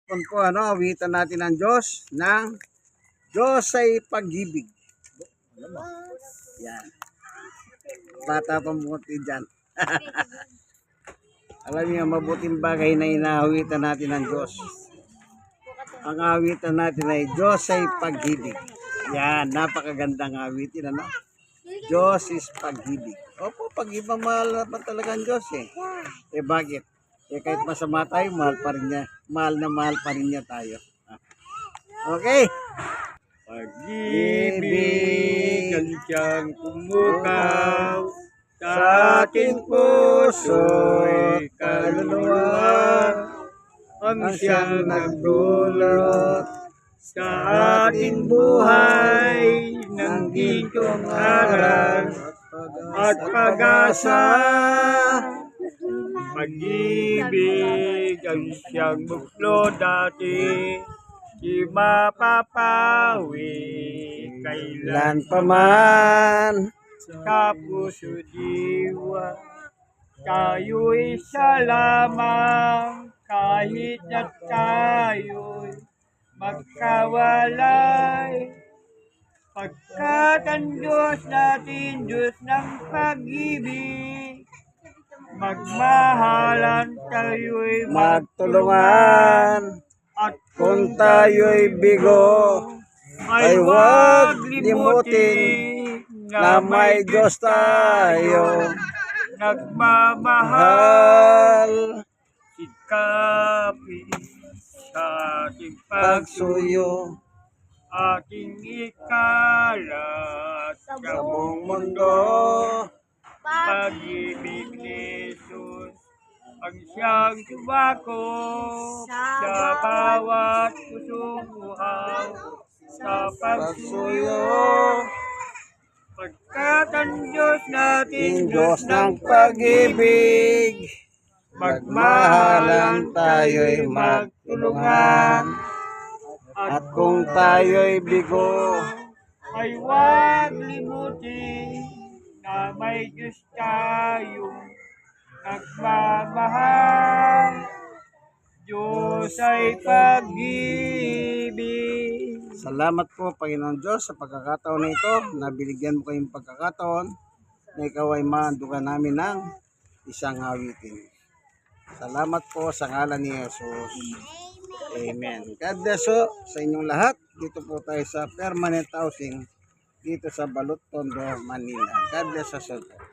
hapon po, awitan natin ang Diyos ng Diyos ay pag-ibig. Yan. Bata pamuti dyan. Alam niyo, mabuting bagay na inaawitan natin ng Diyos. Ang awitan natin ay Diyos ay pag-ibig. Yan, napakagandang awitin, Diyos is pag-ibig. Opo, pag-ibig, mahal naman talaga ang Diyos eh. Eh bakit? Eh kahit masama tayo, mahal pa rin niya. Mahal na mahal pa rin niya tayo. Okay? Pag-ibig ang siyang pumukaw sa aking puso'y kaluluwa, ang siyang nagdulot sa aking buhay ng gintong aral at pag-asa. Pag-ibig ang siyang buklo dati, di mapapawi kailan Lan paman. sa puso diwa. Tayo'y isa lamang kahit na tayo'y magkawalay. Pagkat ang Diyos natin, Diyos ng pag-ibig, magmahalan tayo'y Magtulungan. at Kung tayo'y bigo, ay huwag limutin na may Diyos tayo. Nagmamahal, Mahal, sikapin sa ating pagsuyo, pagsuyo ating ikalat sa sa buong buong mundo. pag-ibig ni Jesus ang siyang tumakop sa bawat pusong uhaw sa pagsuyo. Pagsuyo, Pagkat ang Diyos natin, ang Diyos ng pag-ibig, magmahalan tayo'y magtulungan. At kung tayo'y bigo, ay huwag limutin na may Diyos tayong nagmamahal. Diyos ay pag-ibig. salamat po Panginoon Diyos sa pagkakataon na ito. Nabinigyan mo kayong pagkakataon na ikaw ay maandugan namin ng isang awitin. Salamat po sa ngalan ni Jesus. Amen. God bless po sa inyong lahat. Dito po tayo sa permanent housing dito sa Balot, Tondo, Manila. God bless us all.